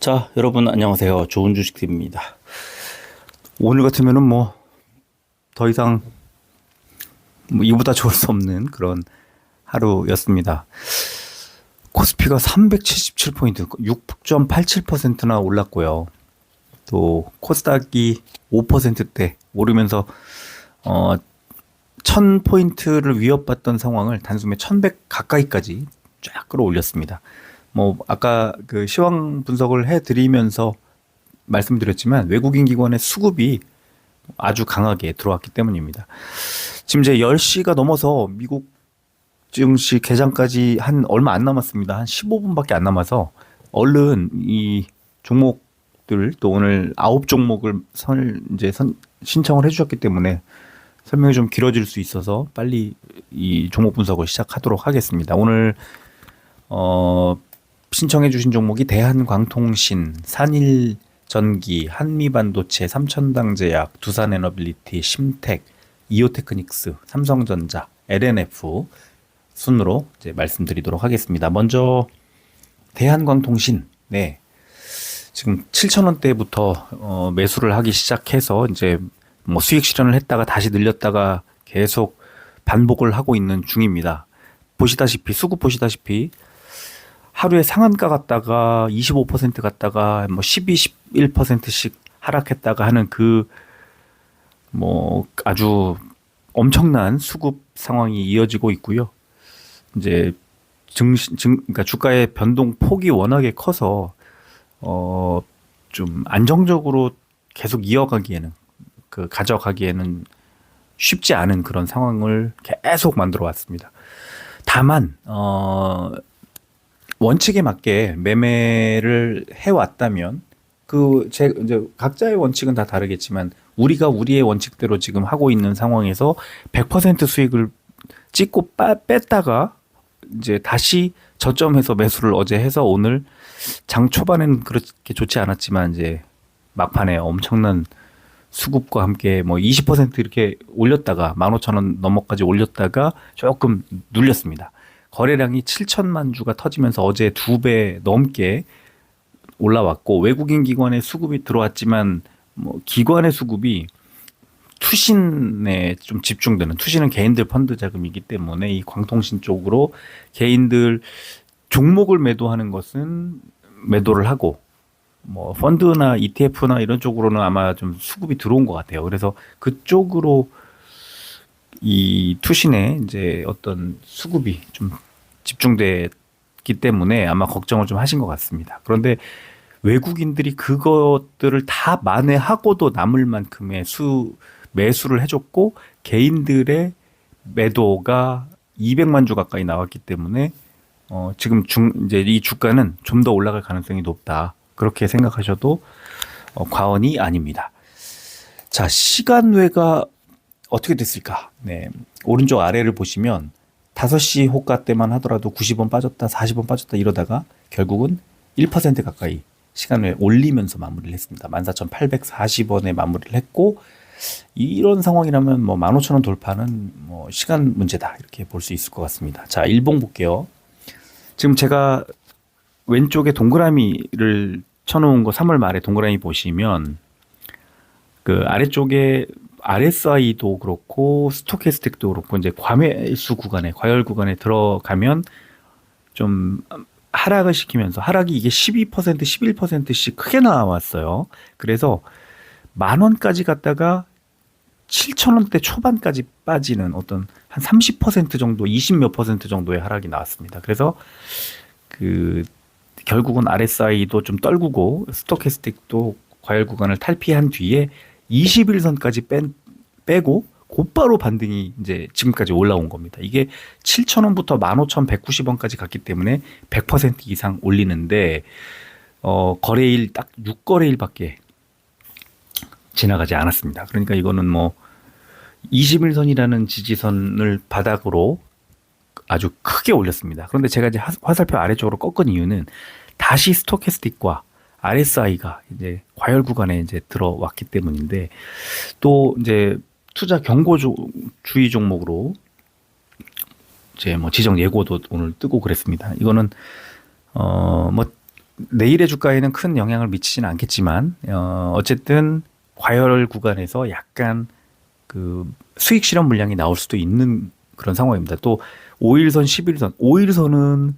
자, 여러분 안녕하세요. 좋은 주식TV입니다. 오늘 같으면은 더 이상 이보다 좋을 수 없는 그런 하루였습니다. 코스피가 377포인트, 6.87%나 올랐고요. 또 코스닥이 5%대 오르면서 1000포인트를 위협받던 상황을 단숨에 1100 가까이까지 쫙 끌어올렸습니다. 아까 그 시황 분석을 해드리면서 말씀드렸지만 외국인 기관의 수급이 아주 강하게 들어왔기 때문입니다. 지금 이제 10시가 넘어서 미국 증시 개장까지 얼마 안 남았습니다. 한 15분밖에 안 남아서 얼른 이 종목들 또 오늘 9종목을 신청을 해주셨기 때문에 설명이 좀 길어질 수 있어서 빨리 이 종목 분석을 시작하도록 하겠습니다. 오늘 신청해 주신 종목이 대한광통신, 산일전기, 한미반도체, 삼천당제약, 두산에너빌리티, 심텍, 이오테크닉스, 삼성전자, LNF 순으로 이제 말씀드리도록 하겠습니다. 먼저 대한광통신, 네, 지금 7,000원대부터 매수를 하기 시작해서 이제 수익 실현을 했다가 다시 늘렸다가 계속 반복을 하고 있는 중입니다. 수급 보시다시피 하루에 상한가 갔다가 25% 갔다가 12, 11%씩 하락했다가 하는 아주 엄청난 수급 상황이 이어지고 있고요. 이제 그러니까 주가의 변동 폭이 워낙에 커서 좀 안정적으로 계속 가져가기에는 쉽지 않은 그런 상황을 계속 만들어 왔습니다. 다만 원칙에 맞게 매매를 해왔다면 이제 각자의 원칙은 다 다르겠지만 우리가 우리의 원칙대로 지금 하고 있는 상황에서 100% 수익을 찍고 뺐다가 이제 다시 저점에서 매수를 어제 해서 오늘 장 초반에는 그렇게 좋지 않았지만 이제 막판에 엄청난 수급과 함께 20% 이렇게 올렸다가 15,000원 넘어까지 올렸다가 조금 눌렸습니다. 거래량이 7천만 주가 터지면서 어제 2배 넘게 올라왔고 외국인 기관의 수급이 들어왔지만 기관의 수급이 투신에 좀 집중되는, 투신은 개인들 펀드 자금이기 때문에 이 광통신 쪽으로 개인들 종목을 매도하는 것은 매도를 하고 펀드나 ETF나 이런 쪽으로는 아마 좀 수급이 들어온 것 같아요. 그래서 그쪽으로 이 투신에 이제 어떤 수급이 좀 집중됐기 때문에 아마 걱정을 좀 하신 것 같습니다. 그런데 외국인들이 그것들을 다 만회하고도 남을 만큼의 매수를 해줬고 개인들의 매도가 200만 주 가까이 나왔기 때문에 지금 이제 이 주가는 좀 더 올라갈 가능성이 높다. 그렇게 생각하셔도 과언이 아닙니다. 자, 시간외가 어떻게 됐을까? 네. 오른쪽 아래를 보시면 5시 호가 때만 하더라도 90원 빠졌다, 40원 빠졌다 이러다가 결국은 1% 가까이 시간외 올리면서 마무리를 했습니다. 14,840원에 마무리를 했고 이런 상황이라면 15,000원 돌파는 시간 문제다 이렇게 볼 수 있을 것 같습니다. 자, 일봉 볼게요. 지금 제가 왼쪽에 동그라미를 쳐놓은 거 3월 말에 동그라미 보시면 그 아래쪽에 RSI도 그렇고 스토캐스틱도 그렇고 이제 과매수 구간에 과열 구간에 들어가면 좀 하락을 시키면서 하락이 이게 12% 11%씩 크게 나왔어요. 그래서 10,000원까지 갔다가 7,000원대 초반까지 빠지는 어떤 한 30% 정도 20 몇 % 정도의 하락이 나왔습니다. 그래서 결국은 RSI도 좀 떨구고 스토캐스틱도 과열 구간을 탈피한 뒤에 21선까지 빼고 곧바로 반등이 이제 지금까지 올라온 겁니다. 이게 7,000원부터 15,190원까지 갔기 때문에 100% 이상 올리는데 거래일 딱 6거래일밖에 지나가지 않았습니다. 그러니까 이거는 21선이라는 지지선을 바닥으로 아주 크게 올렸습니다. 그런데 제가 이제 화살표 아래쪽으로 꺾은 이유는 다시 스토캐스틱과 RSI가 이제 과열 구간에 이제 들어왔기 때문인데 또 이제 투자 경고주의 종목으로 이제 지정 예고도 오늘 뜨고 그랬습니다. 이거는 내일의 주가에는 큰 영향을 미치지는 않겠지만 어쨌든 과열 구간에서 약간 그 수익 실현 물량이 나올 수도 있는 그런 상황입니다. 또 5일선, 11일선, 5일선은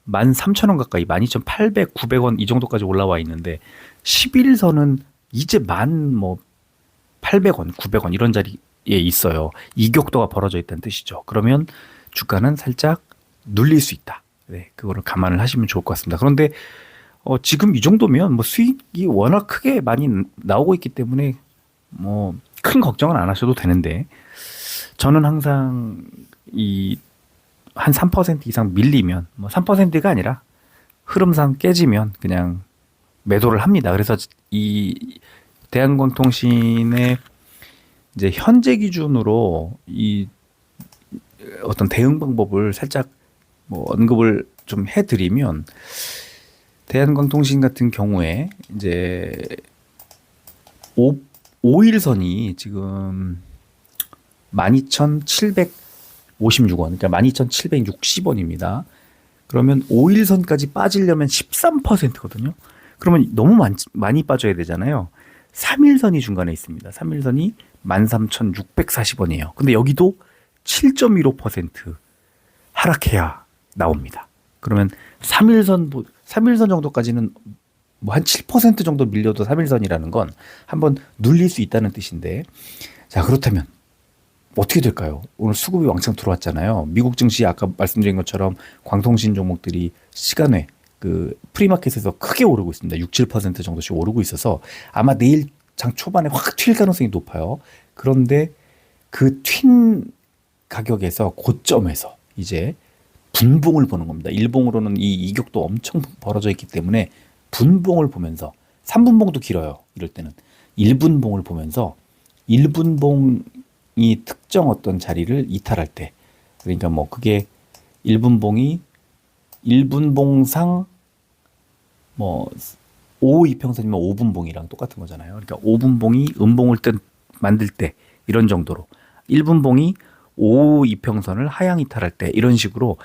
13,000원 가까이 12,800, 900원 이 정도까지 올라와 있는데 11일선은 이제 뭐 800원, 900원 이런 자리에 있어요. 이격도가 벌어져 있다는 뜻이죠. 그러면 주가는 살짝 눌릴 수 있다. 네, 그거를 감안을 하시면 좋을 것 같습니다. 그런데 지금 이 정도면 뭐 수익이 워낙 크게 많이 나오고 있기 때문에 뭐 큰 걱정은 안 하셔도 되는데 저는 항상 이 한 3% 이상 밀리면 뭐 3%가 아니라 흐름상 깨지면 그냥 매도를 합니다. 그래서 이 대한광통신의 이제 현재 기준으로 이 어떤 대응 방법을 살짝 뭐 언급을 좀 해드리면 대한광통신 같은 경우에 이제 5일선이 지금 12,756원, 그러니까 12,760원입니다. 그러면 5일선까지 빠지려면 13%거든요. 그러면 너무 많이 빠져야 되잖아요. 3일선이 중간에 있습니다. 3일선이 13,640원이에요. 근데 여기도 7.15% 하락해야 나옵니다. 그러면 3일선 정도까지는 뭐 한 7% 정도 밀려도 3일선이라는 건 한번 눌릴 수 있다는 뜻인데, 자, 그렇다면 어떻게 될까요? 오늘 수급이 왕창 들어왔잖아요. 미국 증시 아까 말씀드린 것처럼 광통신 종목들이 시간외 그 프리마켓에서 크게 오르고 있습니다. 6, 7% 정도씩 오르고 있어서 아마 내일 장 초반에 확 튈 가능성이 높아요. 그런데 그 튄 가격에서 고점에서 이제 분봉을 보는 겁니다. 일봉으로는 이 이격도 엄청 벌어져 있기 때문에 분봉을 보면서 3분봉도 길어요. 이럴 때는 1분봉을 보면서 1분봉이 특정 어떤 자리를 이탈할 때, 그러니까 뭐 그게 1분봉이 1분봉상 뭐 5 이평선이면 5분봉이랑 똑같은 거잖아요. 그러니까 5분봉이 음봉을 만들 때 이런 정도로 1분봉이 5 이평선을 하향 이탈할 때 이런 식으로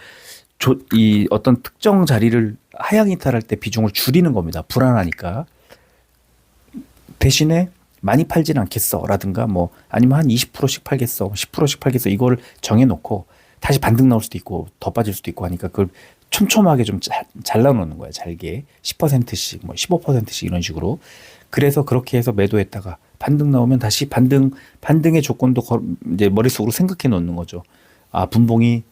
이 어떤 특정 자리를 하향 이탈할 때 비중을 줄이는 겁니다. 불안하니까. 대신에 많이 팔진 않겠어 라든가 뭐 아니면 한 20%씩 팔겠어, 10%씩 팔겠어, 이걸 정해놓고 다시 반등 나올 수도 있고 더 빠질 수도 있고 하니까 그걸 촘촘하게 좀 잘라놓는 거예요. 잘게 10%씩 뭐 15%씩 이런 식으로. 그래서 그렇게 해서 매도했다가 반등 나오면 다시 반등의 조건도 이제 머릿속으로 생각해 놓는 거죠. 아, 분봉이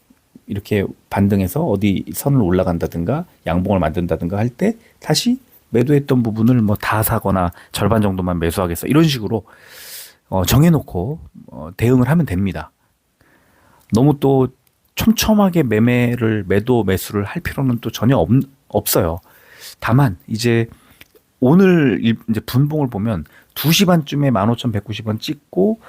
이렇게 반등해서 어디 선을 올라간다든가 양봉을 만든다든가 할 때 다시 매도했던 부분을 뭐 다 사거나 절반 정도만 매수하겠어, 이런 식으로 정해놓고 대응을 하면 됩니다. 너무 또 촘촘하게 매도 매수를 할 필요는 또 전혀 없어요. 다만 이제 오늘 이제 분봉을 보면 2시 반쯤에 15,190원 찍고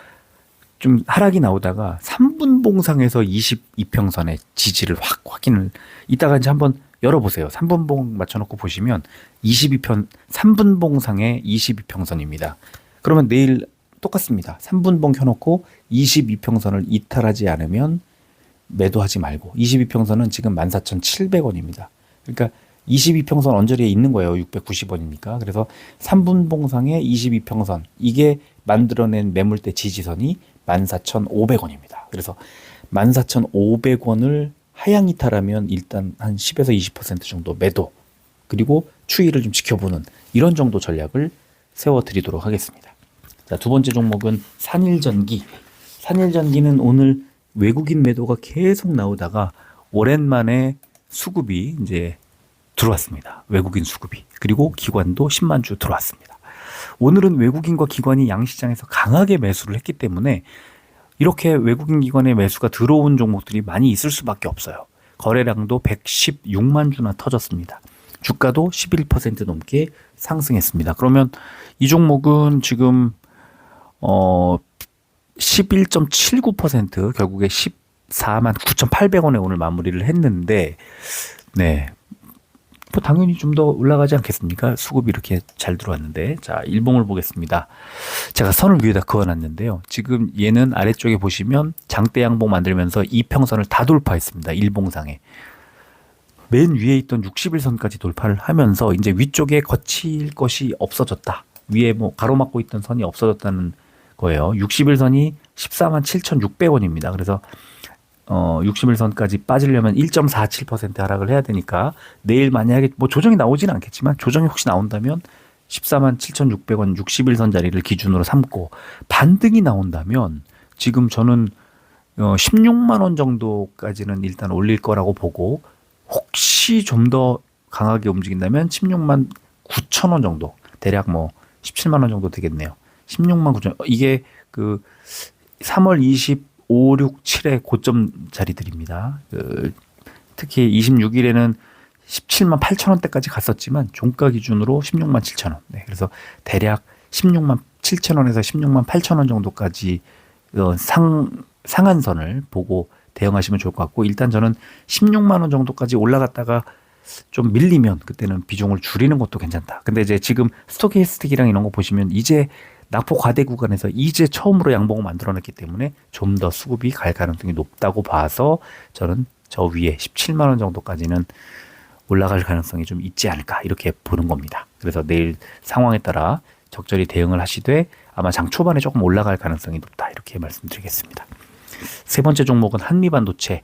좀 하락이 나오다가 3분봉상에서 22평선의 지지를 확인을 이따가 이제 한번 열어보세요. 3분봉 맞춰놓고 보시면 3분봉상의 22평선입니다. 그러면 내일 똑같습니다. 3분봉 켜놓고 22평선을 이탈하지 않으면 매도하지 말고, 22평선은 지금 14,700원입니다. 그러니까 22평선 언저리에 있는 거예요. 690원이니까. 그래서 3분봉상의 22평선, 이게 만들어낸 매물대 지지선이 14,500원입니다. 그래서 14,500원을 하향 이탈하면 일단 한 10에서 20% 정도 매도, 그리고 추이를 좀 지켜보는 이런 정도 전략을 세워드리도록 하겠습니다. 자, 두 번째 종목은 산일전기. 산일전기는 오늘 외국인 매도가 계속 나오다가 오랜만에 수급이 이제 들어왔습니다. 외국인 수급이. 그리고 기관도 10만 주 들어왔습니다. 오늘은 외국인과 기관이 양시장에서 강하게 매수를 했기 때문에 이렇게 외국인 기관의 매수가 들어온 종목들이 많이 있을 수밖에 없어요. 거래량도 116만 주나 터졌습니다. 주가도 11% 넘게 상승했습니다. 그러면 이 종목은 지금 11.79% 결국에 14만 9,800원에 오늘 마무리를 했는데, 네, 뭐 당연히 좀 더 올라가지 않겠습니까? 수급이 이렇게 잘 들어왔는데. 자, 일봉을 보겠습니다. 제가 선을 위에다 그어놨는데요. 지금 얘는 아래쪽에 보시면 장대 양봉 만들면서 이평선을 다 돌파했습니다. 일봉상에. 맨 위에 있던 60일선까지 돌파를 하면서 이제 위쪽에 거칠 것이 없어졌다. 위에 뭐 가로막고 있던 선이 없어졌다는 거예요. 60일선이 14만 7,600원입니다. 그래서 60일선까지 빠지려면 1.47% 하락을 해야 되니까 내일 만약에 뭐 조정이 나오지는 않겠지만 조정이 혹시 나온다면 14만 7,600원 60일선 자리를 기준으로 삼고 반등이 나온다면 지금 저는 16만 원 정도까지는 일단 올릴 거라고 보고 혹시 좀 더 강하게 움직인다면 16만 9천 원 정도 대략 뭐 17만 원 정도 되겠네요. 16만 9천 원 이게 그 3월 25, 6, 7의 고점 자리들입니다. 특히 26일에는 17만 8천 원대까지 갔었지만 종가 기준으로 16만 7천 원. 네, 그래서 대략 16만 7천 원에서 16만 8천 원 정도까지 상한선을 보고 대응하시면 좋을 것 같고 일단 저는 16만 원 정도까지 올라갔다가 좀 밀리면 그때는 비중을 줄이는 것도 괜찮다. 근데 이제 지금 스토캐스틱이랑 이런 거 보시면 이제 낙폭 과대 구간에서 이제 처음으로 양봉을 만들어냈기 때문에 좀 더 수급이 갈 가능성이 높다고 봐서 저는 저 위에 17만 원 정도까지는 올라갈 가능성이 좀 있지 않을까 이렇게 보는 겁니다. 그래서 내일 상황에 따라 적절히 대응을 하시되 아마 장 초반에 조금 올라갈 가능성이 높다 이렇게 말씀드리겠습니다. 세 번째 종목은 한미반도체.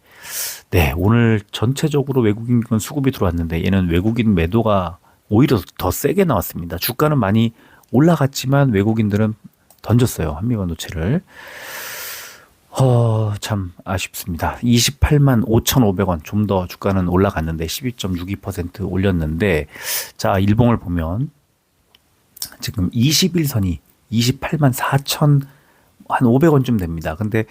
네, 오늘 전체적으로 외국인 수급이 들어왔는데 얘는 외국인 매도가 오히려 더 세게 나왔습니다. 주가는 많이 올라갔지만 외국인들은 던졌어요. 한미반도체를. 참 아쉽습니다. 28만 5,500원 좀 더 주가는 올라갔는데 12.62% 올렸는데 자 일봉을 보면 지금 21선이 28만 4천 한 500원쯤 됩니다. 근데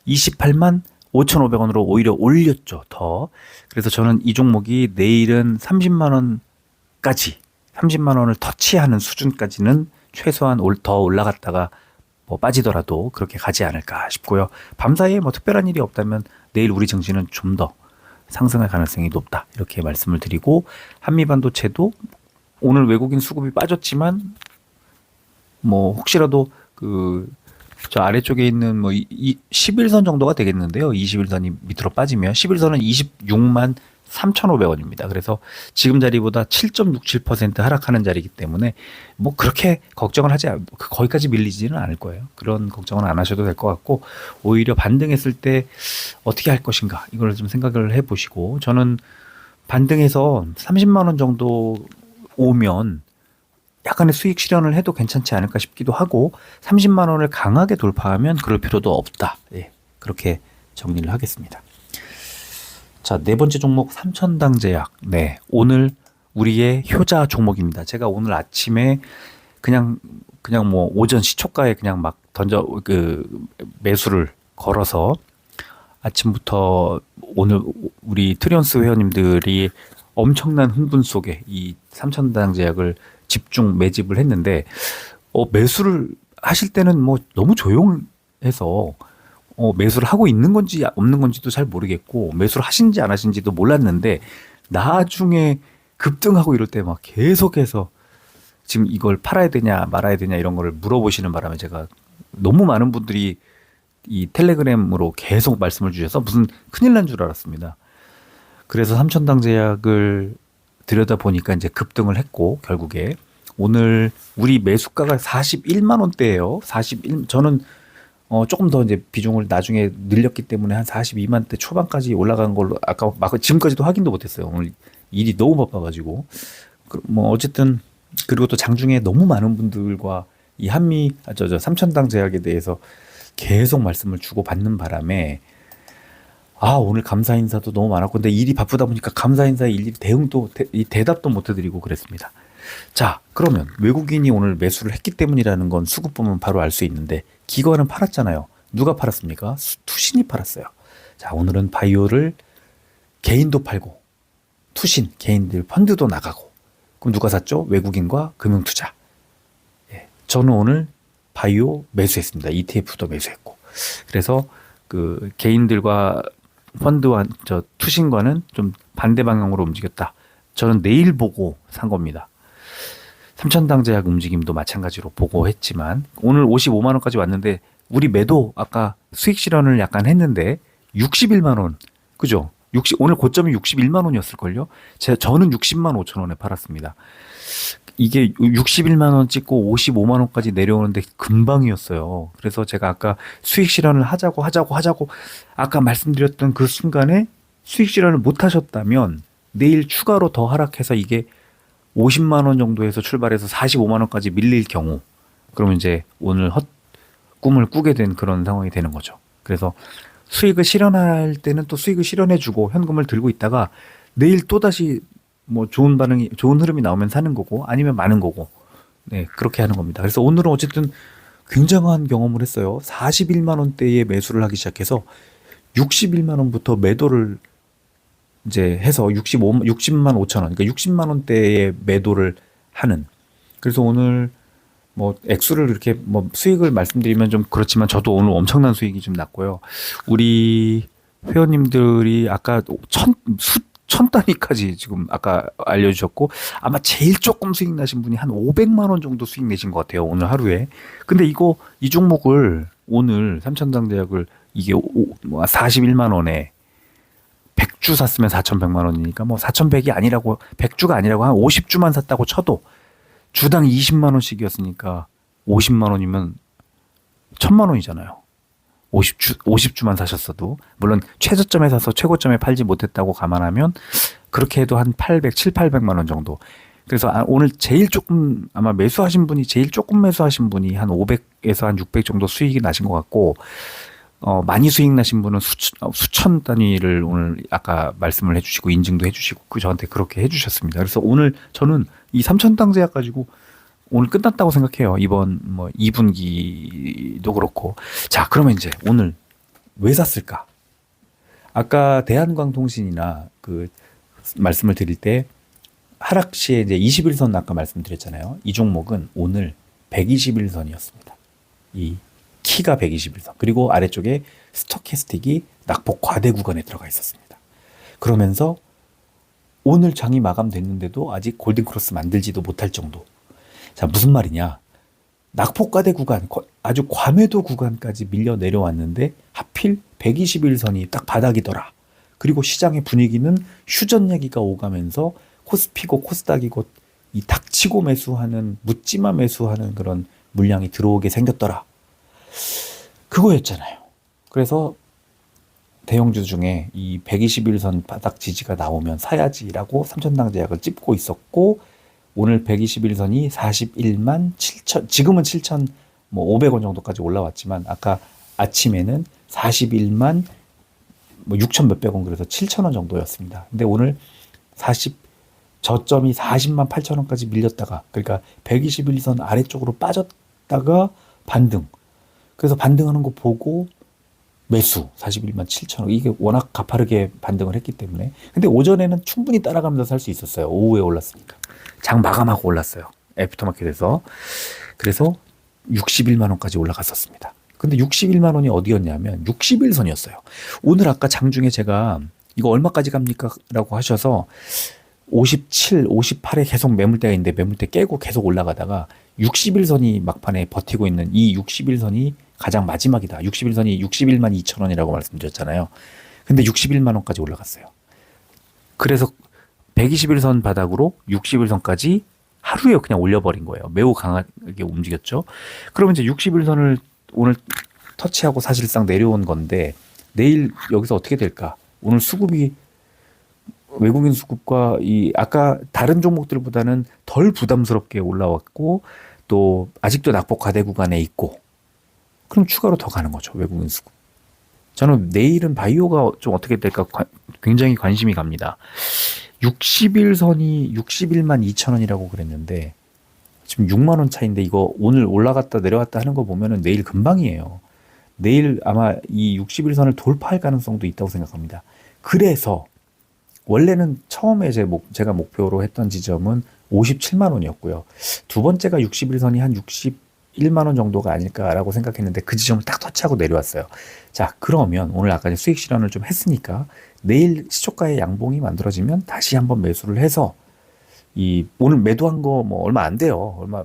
28만 5,500원으로 오히려 올렸죠. 더. 그래서 저는 이 종목이 내일은 30만 원까지 30만 원을 터치하는 수준까지는 최소한 더 올라갔다가 뭐 빠지더라도 그렇게 가지 않을까 싶고요. 밤사이에 뭐 특별한 일이 없다면 내일 우리 증시는 좀 더 상승할 가능성이 높다. 이렇게 말씀을 드리고 한미반도체도 오늘 외국인 수급이 빠졌지만 뭐 혹시라도 저 아래쪽에 있는 뭐 11선 정도가 되겠는데요. 21선이 밑으로 빠지면 11선은 26만 3,500원입니다. 그래서 지금 자리보다 7.67% 하락하는 자리이기 때문에 뭐 그렇게 걱정을 거기까지 밀리지는 않을 거예요. 그런 걱정은 안 하셔도 될 것 같고 오히려 반등했을 때 어떻게 할 것인가 이걸 좀 생각을 해보시고 저는 반등해서 30만 원 정도 오면 약간의 수익 실현을 해도 괜찮지 않을까 싶기도 하고 30만 원을 강하게 돌파하면 그럴 필요도 없다. 예, 그렇게 정리를 하겠습니다. 자, 네 번째 종목 삼천당제약. 네, 오늘 우리의 효자 종목입니다. 제가 오늘 아침에 그냥 뭐 오전 시초가에 그냥 막 매수를 걸어서 아침부터 오늘 우리 트리온스 회원님들이 엄청난 흥분 속에 이 삼천당제약을 집중 매집을 했는데 매수를 하실 때는 뭐 너무 조용해서 매수를 하고 있는 건지 없는 건지도 잘 모르겠고 매수를 하신지 안 하신지도 몰랐는데 나중에 급등하고 이럴 때 막 계속해서 지금 이걸 팔아야 되냐 말아야 되냐 이런 거를 물어보시는 바람에 제가 너무 많은 분들이 이 텔레그램으로 계속 말씀을 주셔서 무슨 큰일 난 줄 알았습니다. 그래서 삼천당제약을 들여다 보니까 이제 급등을 했고 결국에 오늘 우리 매수가가 41만 원대예요. 저는 조금 더 이제 비중을 나중에 늘렸기 때문에 한 42만 대 초반까지 올라간 걸로 아까 막 지금까지도 확인도 못했어요. 오늘 일이 너무 바빠가지고 뭐 어쨌든 그리고 또 장중에 너무 많은 분들과 이 삼천당제약에 대해서 계속 말씀을 주고 받는 바람에 오늘 감사 인사도 너무 많았고 근데 일이 바쁘다 보니까 감사 인사에 일일이 대답도 못 해드리고 그랬습니다. 자, 그러면 외국인이 오늘 매수를 했기 때문이라는 건 수급 보면 바로 알 수 있는데 기관은 팔았잖아요. 누가 팔았습니까? 투신이 팔았어요. 자, 오늘은 바이오를 개인도 팔고 투신, 개인들 펀드도 나가고 그럼 누가 샀죠? 외국인과 금융투자. 예, 저는 오늘 바이오 매수했습니다. ETF도 매수했고 그래서 그 개인들과 펀드와 투신과는 좀 반대 방향으로 움직였다. 저는 내일 보고 산 겁니다. 삼천당제약 움직임도 마찬가지로 보고 했지만 오늘 55만 원까지 왔는데 우리 매도 아까 수익 실현을 약간 했는데 61만 원 그죠? 오늘 고점이 61만 원이었을걸요? 저는 60만 5천 원에 팔았습니다. 이게 61만 원 찍고 55만 원까지 내려오는데 금방이었어요. 그래서 제가 아까 수익 실현을 하자고 아까 말씀드렸던 그 순간에 수익 실현을 못 하셨다면 내일 추가로 더 하락해서 이게 50만 원 정도에서 출발해서 45만 원까지 밀릴 경우 그러면 이제 오늘 꿈을 꾸게 된 그런 상황이 되는 거죠. 그래서 수익을 실현할 때는 또 수익을 실현해주고 현금을 들고 있다가 내일 또다시 뭐 좋은 흐름이 나오면 사는 거고 아니면 마는 거고 네, 그렇게 하는 겁니다. 그래서 오늘은 어쨌든 굉장한 경험을 했어요. 41만 원대에 매수를 하기 시작해서 61만 원부터 매도를 이제 해서 60만 5천 원, 그러니까 60만 원대에 매도를 하는. 그래서 오늘 뭐 액수를 이렇게 뭐 수익을 말씀드리면 좀 그렇지만 저도 오늘 엄청난 수익이 좀 났고요. 우리 회원님들이 아까 수천 단위까지 지금 아까 알려주셨고 아마 제일 조금 수익 나신 분이 한 500만 원 정도 수익 내신 것 같아요. 오늘 하루에. 근데 이 종목을 오늘 삼천당제약을 이게 41만 원에 100주 샀으면 4,100만 원이니까 뭐 4,100이 아니라고 100주가 아니라고 한 50주만 샀다고 쳐도 주당 20만 원씩이었으니까 50만 원이면 1,000만 원이잖아요. 50주만 사셨어도 물론 최저점에 사서 최고점에 팔지 못했다고 감안하면 그렇게 해도 한 800만 원 정도. 그래서 오늘 제일 조금 아마 제일 조금 매수하신 분이 한 500에서 한 600 정도 수익이 나신 것 같고 많이 수익 나신 분은 수천 단위를 오늘 아까 말씀을 해주시고 인증도 해주시고 저한테 그렇게 해주셨습니다. 그래서 오늘 저는 이 삼천당제약 가지고 오늘 끝났다고 생각해요. 이번 뭐 2분기도 그렇고. 자, 그러면 이제 오늘 왜 샀을까? 아까 대한광통신이나 그 말씀을 드릴 때 하락 시에 이제 21선 아까 말씀드렸잖아요. 이 종목은 오늘 121선이었습니다. 이 키가 121선. 그리고 아래쪽에 스토캐스틱이 낙폭 과대 구간에 들어가 있었습니다. 그러면서 오늘 장이 마감됐는데도 아직 골든크로스 만들지도 못할 정도. 자, 무슨 말이냐. 낙폭 과대 구간, 아주 과매도 구간까지 밀려 내려왔는데 하필 121선이 딱 바닥이더라. 그리고 시장의 분위기는 휴전 얘기가 오가면서 코스피고 코스닥이고 이 닥치고 매수하는 묻지마 매수하는 그런 물량이 들어오게 생겼더라. 그거였잖아요. 그래서 대형주 중에 이 121선 바닥 지지가 나오면 사야지라고 삼천당제약을 찝고 있었고 오늘 121선이 41만 7천, 지금은 7천 뭐 500원 정도까지 올라왔지만 아까 아침에는 41만 뭐 6천 몇백 원 그래서 7천 원 정도였습니다. 근데 오늘 저점이 40만 8천 원까지 밀렸다가 그러니까 121선 아래쪽으로 빠졌다가 반등. 그래서 반등하는 거 보고 매수 41만 7천 원. 이게 워낙 가파르게 반등을 했기 때문에. 근데 오전에는 충분히 따라가면서 살 수 있었어요. 오후에 올랐으니까. 장 마감하고 올랐어요. 애프터마켓에서. 그래서 61만 원까지 올라갔었습니다. 근데 61만 원이 어디였냐면 61선이었어요. 오늘 아까 장중에 제가 이거 얼마까지 갑니까? 라고 하셔서 57, 58에 계속 매물대가 있는데 매물대 깨고 계속 올라가다가 61선이 막판에 버티고 있는 이 61선이 가장 마지막이다. 61선이 61만 2천 원이라고 말씀드렸잖아요. 근데 61만 원까지 올라갔어요. 그래서 121선 바닥으로 61선까지 하루에 그냥 올려버린 거예요. 매우 강하게 움직였죠. 그러면 이제 61선을 오늘 터치하고 사실상 내려온 건데 내일 여기서 어떻게 될까? 오늘 수급이 외국인 수급과 이 아까 다른 종목들보다는 덜 부담스럽게 올라왔고 또 아직도 낙폭 과대 구간에 있고 그럼 추가로 더 가는 거죠. 외국인 수급. 저는 내일은 바이오가 좀 어떻게 될까 굉장히 관심이 갑니다. 61선이 61만 2천 원이라고 그랬는데 지금 6만 원 차인데 이거 오늘 올라갔다 내려갔다 하는 거 보면은 내일 금방이에요. 내일 아마 이 61선을 돌파할 가능성도 있다고 생각합니다. 그래서 원래는 처음에 제가 목표로 했던 지점은 57만 원이었고요. 두 번째가 61선이 한 61만 원 정도가 아닐까라고 생각했는데 그 지점을 딱 터치하고 내려왔어요. 자, 그러면 오늘 아까 수익 실현을 좀 했으니까 내일 시초가의 양봉이 만들어지면 다시 한번 매수를 해서 오늘 매도한 거 뭐 얼마 안 돼요. 얼마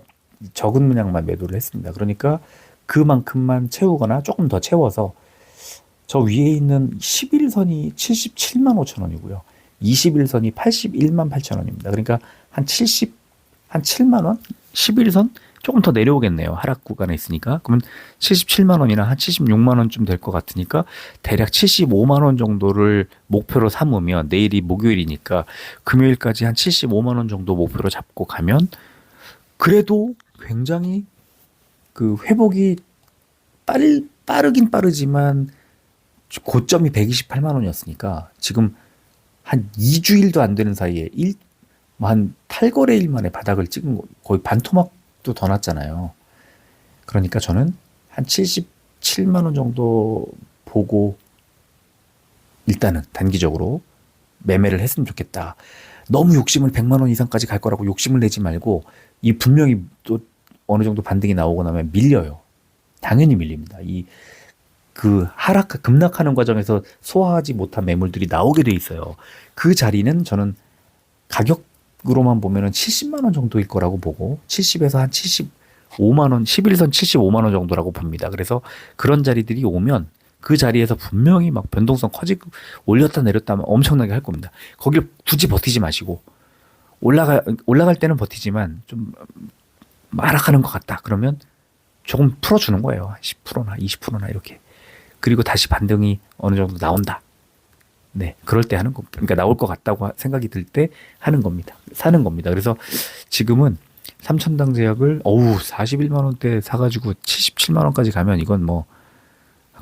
적은 물량만 매도를 했습니다. 그러니까 그만큼만 채우거나 조금 더 채워서 저 위에 있는 11선이 77만 5천 원이고요. 21선이 81만 8천 원입니다. 그러니까 한 7만 원? 11선? 조금 더 내려오겠네요. 하락 구간에 있으니까. 그러면 77만 원이나 한 76만 원쯤 될 것 같으니까 대략 75만 원 정도를 목표로 삼으면 내일이 목요일이니까 금요일까지 한 75만 원 정도 목표로 잡고 가면 그래도 굉장히 그 회복이 빠르긴 빠르지만 고점이 128만 원이었으니까 지금 한 2주일도 안 되는 사이에 한 탈거래일 만에 바닥을 찍은 거 거의 반토막도 더 났잖아요. 그러니까 저는 한 77만 원 정도 보고 일단은 단기적으로 매매를 했으면 좋겠다. 너무 욕심을 100만 원 이상까지 갈 거라고 욕심을 내지 말고 이 분명히 또 어느 정도 반등이 나오고 나면 밀려요. 당연히 밀립니다. 그 급락하는 과정에서 소화하지 못한 매물들이 나오게 돼 있어요. 그 자리는 저는 가격으로만 보면은 70만 원 정도일 거라고 보고 70에서 한 75만 원, 11선 75만 원 정도라고 봅니다. 그래서 그런 자리들이 오면 그 자리에서 분명히 막 변동성 커지고 올렸다 내렸다 하면 엄청나게 할 겁니다. 거기를 굳이 버티지 마시고 올라갈 때는 버티지만 좀 하락하는 것 같다. 그러면 조금 풀어주는 거예요. 10%나 20%나 이렇게. 그리고 다시 반등이 어느 정도 나온다. 네, 그럴 때 하는 거, 그러니까 나올 것 같다고 생각이 들 때 하는 겁니다. 사는 겁니다. 그래서 지금은 삼천당 제약을 41만 원대 사가지고 77만 원까지 가면 이건 뭐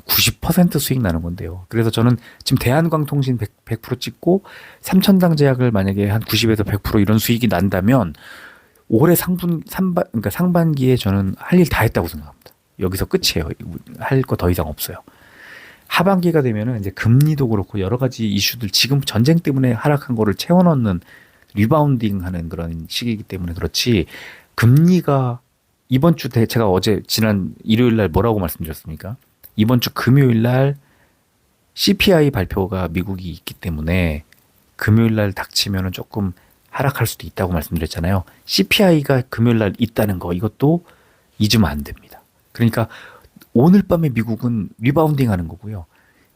90% 수익 나는 건데요. 그래서 저는 지금 대한광통신 100% 찍고 삼천당 제약을 만약에 한 90에서 100% 이런 수익이 난다면 올해 그러니까 상반기에 저는 할 일 다 했다고 생각합니다. 여기서 끝이에요. 할 거 더 이상 없어요. 하반기가 되면은 이제 금리도 그렇고 여러 가지 이슈들 지금 전쟁 때문에 하락한 거를 채워넣는 리바운딩 하는 그런 시기이기 때문에 그렇지 금리가 이번 주 제가 지난 일요일 날 뭐라고 말씀드렸습니까? 이번 주 금요일 날 CPI 발표가 미국이 있기 때문에 금요일 날 닥치면은 조금 하락할 수도 있다고 말씀드렸잖아요. CPI가 금요일 날 있다는 거 이것도 잊으면 안 됩니다. 그러니까 오늘 밤에 미국은 리바운딩 하는 거고요.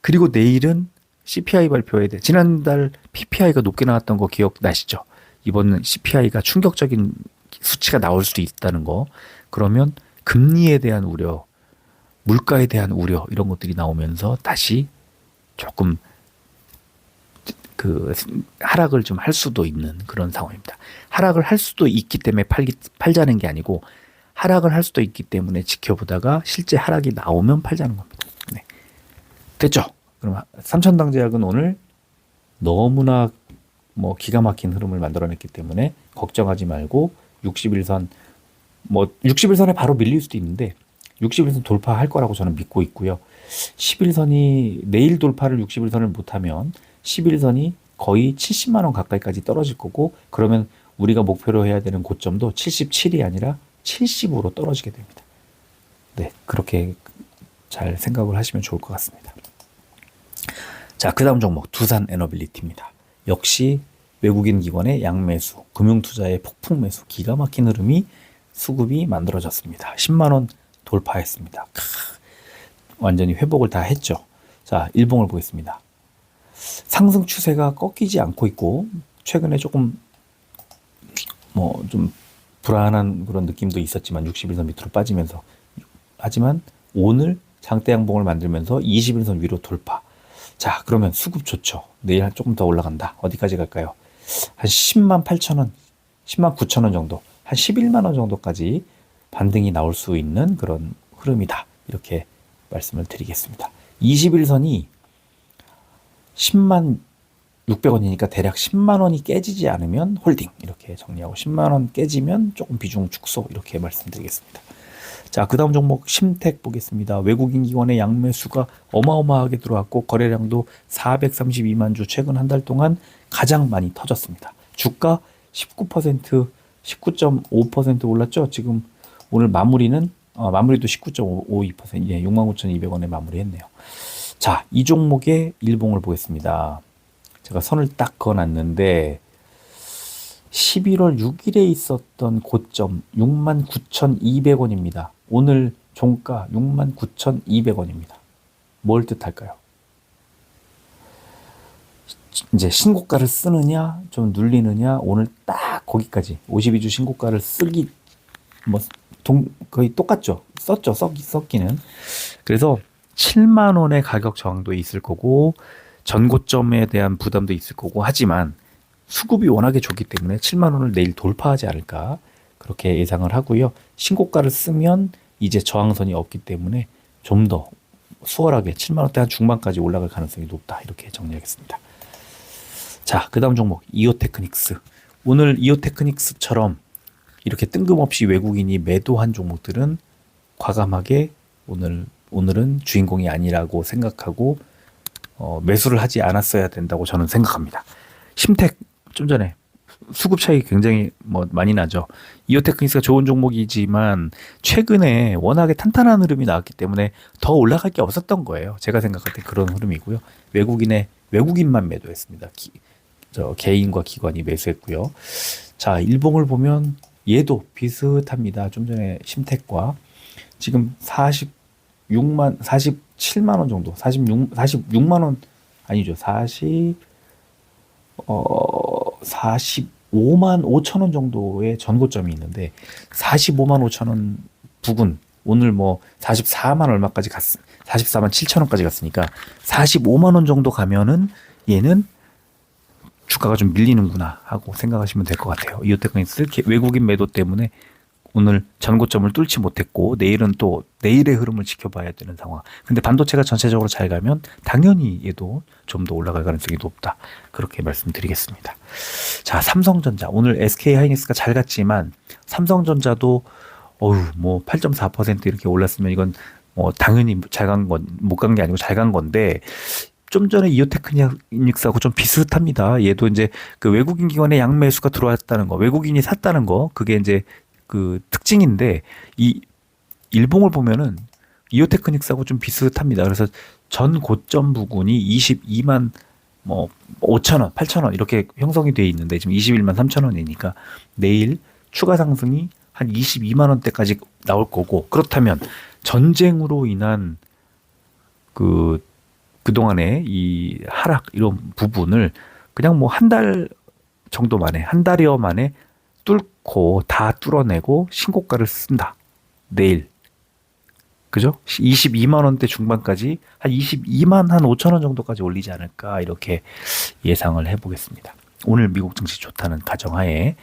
그리고 내일은 CPI 발표에 대해 지난달 PPI가 높게 나왔던 거 기억나시죠? 이번 CPI가 충격적인 수치가 나올 수도 있다는 거. 그러면 금리에 대한 우려, 물가에 대한 우려 이런 것들이 나오면서 다시 조금 그 하락을 좀 할 수도 있는 그런 상황입니다. 하락을 할 수도 있기 때문에 팔자는 게 아니고 하락을 할 수도 있기 때문에 지켜보다가 실제 하락이 나오면 팔자는 겁니다. 네. 됐죠? 그럼 삼천당 제약은 오늘 너무나 뭐 기가 막힌 흐름을 만들어냈기 때문에 걱정하지 말고 61선 61선에 바로 밀릴 수도 있는데 61선 돌파할 거라고 저는 믿고 있고요. 11선이 내일 돌파를 61선을 못하면 11선이 거의 70만 원 가까이까지 떨어질 거고 그러면 우리가 목표로 해야 되는 고점도 77이 아니라 70으로 떨어지게 됩니다. 네, 그렇게 잘 생각을 하시면 좋을 것 같습니다. 자, 그 다음 종목 두산 에너빌리티입니다. 역시 외국인 기관의 양매수, 금융투자의 폭풍 매수, 기가 막힌 흐름이 수급이 만들어졌습니다. 10만 원 돌파했습니다. 완전히 회복을 다 했죠. 자, 일봉을 보겠습니다. 상승 추세가 꺾이지 않고 있고 최근에 조금 좀 불안한 그런 느낌도 있었지만 61선 밑으로 빠지면서 하지만 오늘 장대 양봉을 만들면서 21선 위로 돌파. 자, 그러면 수급 좋죠. 내일 조금 더 올라간다. 어디까지 갈까요? 한 10만 8천 원, 10만 9천 원 정도, 한 11만 원 정도까지 반등이 나올 수 있는 그런 흐름이다. 이렇게 말씀을 드리겠습니다. 21선이 10만 600원이니까 대략 10만 원이 깨지지 않으면 홀딩 이렇게 정리하고 10만 원 깨지면 조금 비중 축소 이렇게 말씀드리겠습니다. 자, 그 다음 종목 심택 보겠습니다. 외국인 기관의 양매수가 어마어마하게 들어왔고 거래량도 432만 주 최근 한 달 동안 가장 많이 터졌습니다. 주가 19%, 19.5% 올랐죠. 지금 오늘 마무리도 19.52%, 예, 69,200원에 마무리했네요. 자, 이 종목의 일봉을 보겠습니다. 제가 선을 딱 그어놨는데 11월 6일에 있었던 고점 69,200원입니다. 오늘 종가 69,200원입니다. 뭘 뜻할까요? 이제 신고가를 쓰느냐 좀 눌리느냐 오늘 딱 거기까지 52주 신고가를 쓰기 뭐 거의 똑같죠. 썼기는. 그래서 7만 원의 가격 저항도 있을 거고 전고점에 대한 부담도 있을 거고 하지만 수급이 워낙에 좋기 때문에 7만 원을 내일 돌파하지 않을까 그렇게 예상을 하고요. 신고가를 쓰면 이제 저항선이 없기 때문에 좀 더 수월하게 7만 원대 한 중반까지 올라갈 가능성이 높다 이렇게 정리하겠습니다. 자, 그 다음 종목 이오테크닉스. 오늘 이오테크닉스처럼 이렇게 뜬금없이 외국인이 매도한 종목들은 과감하게 오늘은 주인공이 아니라고 생각하고 매수를 하지 않았어야 된다고 저는 생각합니다. 심택 좀 전에 수급 차이 굉장히 많이 나죠. 이오테크닉스가 좋은 종목이지만 최근에 워낙에 탄탄한 흐름이 나왔기 때문에 더 올라갈 게 없었던 거예요. 제가 생각할 때 그런 흐름이고요. 외국인만 매도했습니다. 개인과 기관이 매수했고요. 자, 일봉을 보면 얘도 비슷합니다. 좀 전에 심택과 지금 47만 원 정도, 46만 원 아니죠. 45만 5천 원 정도의 전고점이 있는데 45만 5천 원 부근 오늘 44만 얼마까지 44만 7천 원까지 갔으니까 45만 원 정도 가면은 얘는 주가가 좀 밀리는구나 하고 생각하시면 될 것 같아요. 이오테크닉스 외국인 매도 때문에 오늘 전고점을 뚫지 못했고 내일은 또 내일의 흐름을 지켜봐야 되는 상황. 근데 반도체가 전체적으로 잘 가면 당연히 얘도 좀 더 올라갈 가능성이 높다. 그렇게 말씀드리겠습니다. 자, 삼성전자. 오늘 SK하이닉스가 잘 갔지만 삼성전자도 8.4% 이렇게 올랐으면 이건 당연히 잘 간 건 못 간 게 아니고 잘 간 건데 좀 전에 이오테크닉스하고 좀 비슷합니다. 얘도 이제 그 외국인 기관의 양매수가 들어왔다는 거, 외국인이 샀다는 거, 그게 이제 그 특징인데 이 일봉을 보면은 이오테크닉스하고 좀 비슷합니다. 그래서 전 고점 부근이 22만 5천 원, 8천 원 이렇게 형성이 돼 있는데 지금 21만 3천 원이니까 내일 추가 상승이 한 22만 원대까지 나올 거고 그렇다면 전쟁으로 인한 그동안의 이 하락 이런 부분을 그냥 한 달 정도 만에 한 달여 만에 뚫고 다 뚫어내고 신고가를 쓴다. 내일. 그죠? 22만 원대 중반까지 한 22만 한 5천 원 정도까지 올리지 않을까 이렇게 예상을 해보겠습니다. 오늘 미국 증시 좋다는 가정하에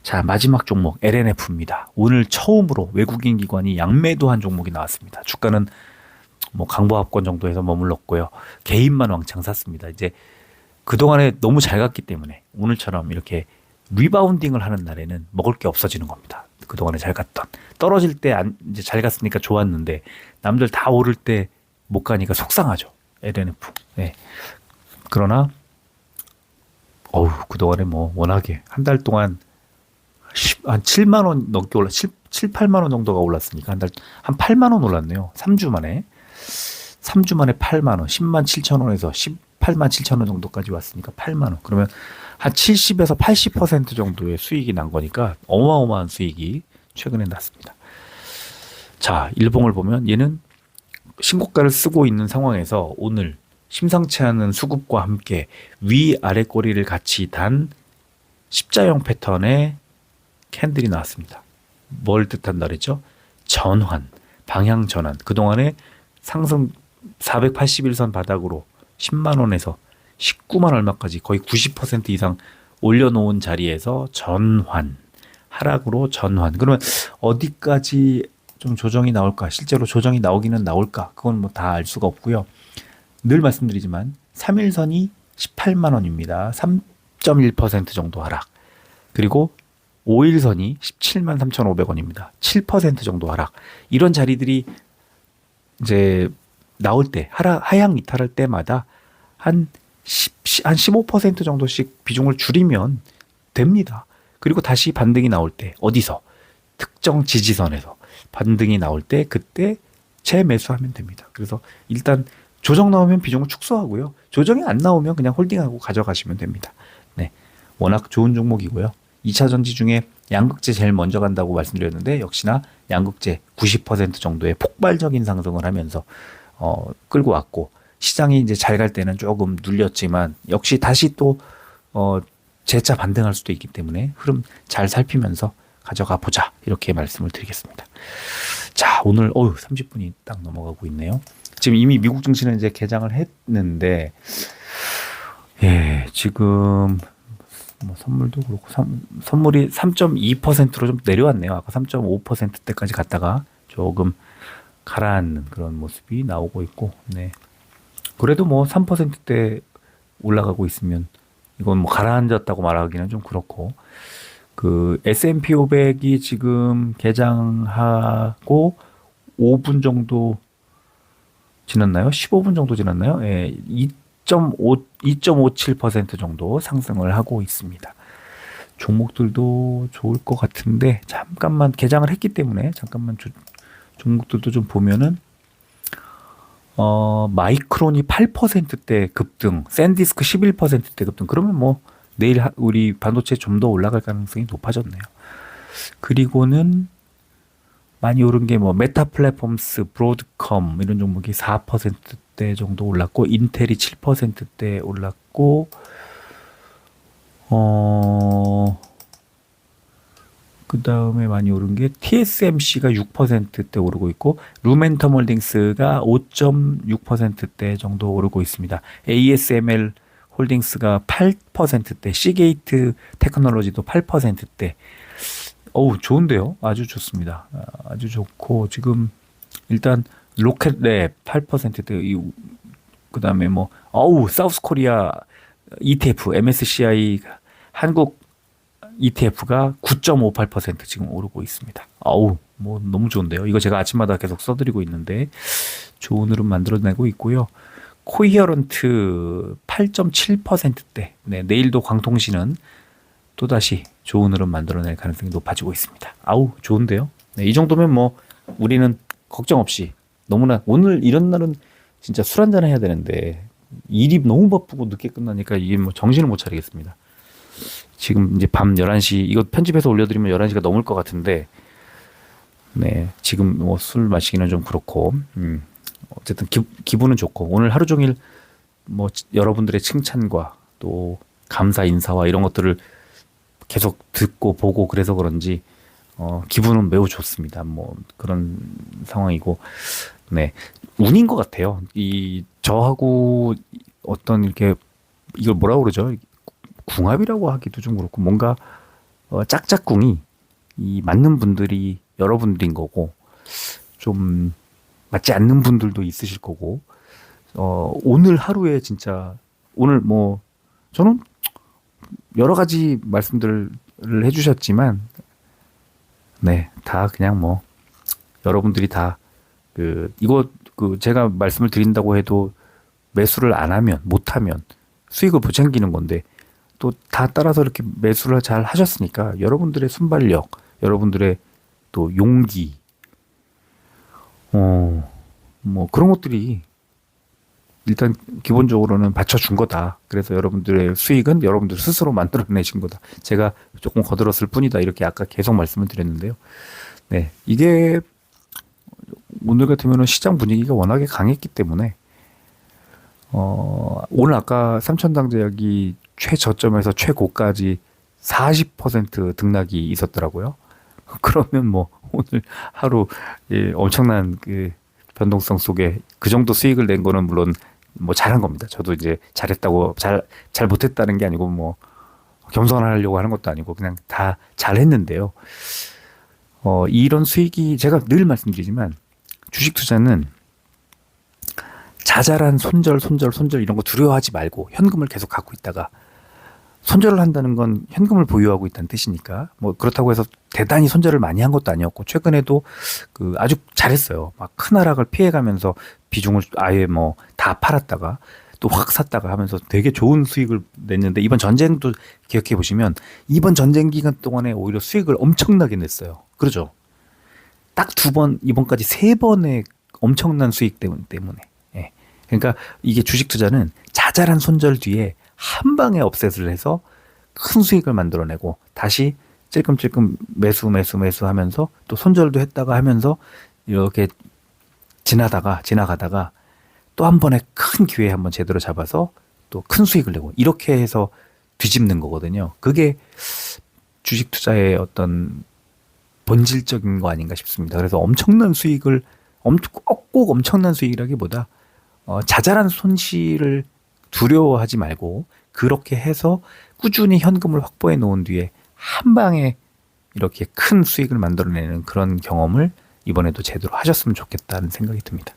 자 마지막 종목 LNF입니다. 오늘 처음으로 외국인 기관이 양매도한 종목이 나왔습니다. 주가는 강보합권 정도에서 머물렀고요. 개인만 왕창 샀습니다. 이제 그동안에 너무 잘 갔기 때문에 오늘처럼 이렇게 리바운딩을 하는 날에는 먹을 게 없어지는 겁니다. 그동안에 잘 갔던 떨어질 때 이제 잘 갔으니까 좋았는데 남들 다 오를 때 못 가니까 속상하죠. LNF. 네. 그러나 그동안에 워낙에 한 달 동안 한 7만 원 넘게 7, 8만 원 정도가 올랐으니까 한 8만 원 올랐네요. 3주 만에 8만 원, 10만 7천 원에서 18만 7천 원 정도까지 왔으니까 8만 원. 그러면 한 70에서 80% 정도의 수익이 난 거니까 어마어마한 수익이 최근에 났습니다. 자, 일봉을 보면 얘는 신고가를 쓰고 있는 상황에서 오늘 심상치 않은 수급과 함께 위아래 꼬리를 같이 단 십자형 패턴의 캔들이 나왔습니다. 뭘 뜻한다 그랬죠? 전환, 방향 전환. 그동안에 상승 481선 바닥으로 10만 원에서 19만 얼마까지 거의 90% 이상 올려놓은 자리에서 전환, 하락으로 전환. 그러면 어디까지 좀 조정이 나올까? 실제로 조정이 나오기는 나올까? 그건 다 알 수가 없고요. 늘 말씀드리지만 3일선이 18만 원입니다. 3.1% 정도 하락. 그리고 5일선이 17만 3,500원입니다. 7% 정도 하락. 이런 자리들이 이제 나올 때 하향 이탈할 때마다 한 15% 정도씩 비중을 줄이면 됩니다. 그리고 다시 반등이 나올 때 어디서 특정 지지선에서 반등이 나올 때 그때 재매수하면 됩니다. 그래서 일단 조정 나오면 비중을 축소하고요. 조정이 안 나오면 그냥 홀딩하고 가져가시면 됩니다. 네, 워낙 좋은 종목이고요. 2차 전지 중에 양극재 제일 먼저 간다고 말씀드렸는데 역시나 양극재 90% 정도의 폭발적인 상승을 하면서 끌고 왔고 시장이 이제 잘 갈 때는 조금 눌렸지만 역시 다시 또 재차 반등할 수도 있기 때문에 흐름 잘 살피면서 가져가 보자 이렇게 말씀을 드리겠습니다. 자, 오늘 30분이 딱 넘어가고 있네요. 지금 이미 미국 증시는 이제 개장을 했는데 예, 지금 뭐 선물도 그렇고 선물이 3.2%로 좀 내려왔네요. 아까 3.5%대까지 갔다가 조금 가라앉는 그런 모습이 나오고 있고, 네. 그래도 뭐 3%대 올라가고 있으면 이건 뭐 가라앉았다고 말하기는 좀 그렇고, 그 S&P 500이 지금 개장하고 5분 정도 지났나요? 15분 정도 지났나요? 예, 2.57% 정도 상승을 하고 있습니다. 종목들도 좋을 것 같은데 잠깐만 개장을 했기 때문에 잠깐만 종목들도 좀 보면은 마이크론이 8%대 급등, 샌디스크 11%대 급등. 그러면 뭐 내일 우리 반도체 좀 더 올라갈 가능성이 높아졌네요. 그리고는 많이 오른 게 뭐 메타 플랫폼스, 브로드컴 이런 종목이 4%대 정도 올랐고 인텔이 7%대 올랐고 그 다음에 많이 오른 게 TSMC가 6%대 오르고 있고 루멘텀 홀딩스가 5.6%대 정도 오르고 있습니다. ASML 홀딩스가 8%대, 시게이트 테크놀로지도 8%대. 좋은데요? 아주 좋습니다. 아주 좋고 지금 일단 로켓랩 8%대, 그 다음에 뭐 사우스 코리아 ETF, MSCI 한국 ETF가 9.58% 지금 오르고 있습니다. 뭐 너무 좋은데요. 이거 제가 아침마다 계속 써드리고 있는데 좋은 흐름 만들어내고 있고요. 코이어런트 8.7%대. 네, 내일도 광통신은 또다시 좋은 흐름 만들어낼 가능성이 높아지고 있습니다. 좋은데요. 네, 이 정도면 뭐 우리는 걱정 없이 너무나 오늘 이런 날은 진짜 술 한잔 해야 되는데 일이 너무 바쁘고 늦게 끝나니까 이게 뭐 정신을 못 차리겠습니다. 지금 이제 밤 11시 이거 편집해서 올려드리면 11시가 넘을 것 같은데 네, 지금 뭐 술 마시기는 좀 그렇고 어쨌든 기분은 좋고 오늘 하루 종일 뭐 여러분들의 칭찬과 또 감사 인사와 이런 것들을 계속 듣고 보고 그래서 그런지 기분은 매우 좋습니다. 뭐 그런 상황이고 네, 운인 것 같아요. 저하고 어떤 이렇게 이걸 뭐라고 그러죠? 궁합이라고 하기도 좀 그렇고 뭔가 짝짝꿍이 맞는 분들이 여러분들인 거고 좀 맞지 않는 분들도 있으실 거고 오늘 하루에 진짜 오늘 뭐 저는 여러 가지 말씀들을 해주셨지만 네, 다 그냥 뭐 여러분들이 다 이거 제가 말씀을 드린다고 해도 매수를 안 하면 못 하면 수익을 못 챙기는 건데 또 다 따라서 이렇게 매수를 잘 하셨으니까 여러분들의 순발력, 여러분들의 또 용기, 뭐 그런 것들이 일단 기본적으로는 받쳐준 거다. 그래서 여러분들의 수익은 여러분들 스스로 만들어내신 거다. 제가 조금 거들었을 뿐이다. 이렇게 아까 계속 말씀을 드렸는데요. 네, 이게 오늘 같으면은 시장 분위기가 워낙에 강했기 때문에 오늘 아까 삼천당제약이 최저점에서 최고까지 40% 등락이 있었더라고요. 그러면 뭐 오늘 하루 엄청난 그 변동성 속에 그 정도 수익을 낸 거는 물론 뭐 잘한 겁니다. 저도 이제 잘했다고 잘 못했다는 게 아니고 뭐 겸손하려고 하는 것도 아니고 그냥 다 잘했는데요. 이런 수익이 제가 늘 말씀드리지만 주식 투자는 자잘한 손절 이런 거 두려워하지 말고 현금을 계속 갖고 있다가 손절을 한다는 건 현금을 보유하고 있다는 뜻이니까 뭐 그렇다고 해서 대단히 손절을 많이 한 것도 아니었고 최근에도 아주 잘했어요. 막 큰 하락을 피해가면서 비중을 아예 뭐 다 팔았다가 또 확 샀다가 하면서 되게 좋은 수익을 냈는데 이번 전쟁도 기억해 보시면 이번 전쟁 기간 동안에 오히려 수익을 엄청나게 냈어요. 그러죠? 딱 2번, 이번까지 3번의 엄청난 수익 때문에. 예. 그러니까 이게 주식 투자는 자잘한 손절 뒤에 한 방에 업셋을 해서 큰 수익을 만들어내고 다시 찔끔찔끔 매수 하면서 또 손절도 했다가 하면서 이렇게 지나가다가 또 한 번에 큰 기회 한번 제대로 잡아서 또 큰 수익을 내고 이렇게 해서 뒤집는 거거든요. 그게 주식 투자의 어떤 본질적인 거 아닌가 싶습니다. 그래서 엄청난 수익을 꼭 엄청난 수익이라기보다 자잘한 손실을 두려워하지 말고 그렇게 해서 꾸준히 현금을 확보해 놓은 뒤에 한 방에 이렇게 큰 수익을 만들어내는 그런 경험을 이번에도 제대로 하셨으면 좋겠다는 생각이 듭니다.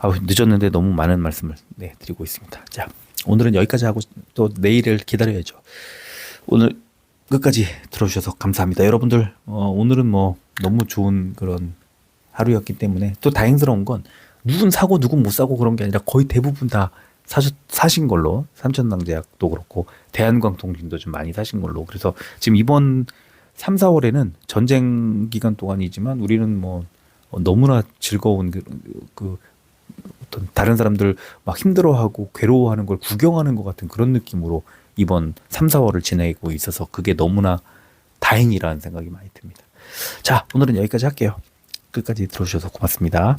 늦었는데 너무 많은 말씀을 드리고 있습니다. 자, 오늘은 여기까지 하고 또 내일을 기다려야죠. 오늘 끝까지 들어주셔서 감사합니다. 여러분들 오늘은 뭐 너무 좋은 그런 하루였기 때문에 또 다행스러운 건 누군 사고 누군 못 사고 그런 게 아니라 거의 대부분 다 사신 걸로 삼천당제약도 그렇고 대한광통신도 좀 많이 사신 걸로 그래서 지금 이번 3, 4월에는 전쟁 기간 동안이지만 우리는 뭐 너무나 즐거운 그 어떤 다른 사람들 막 힘들어하고 괴로워하는 걸 구경하는 것 같은 그런 느낌으로 이번 3, 4월을 지내고 있어서 그게 너무나 다행이라는 생각이 많이 듭니다. 자, 오늘은 여기까지 할게요. 끝까지 들어주셔서 고맙습니다.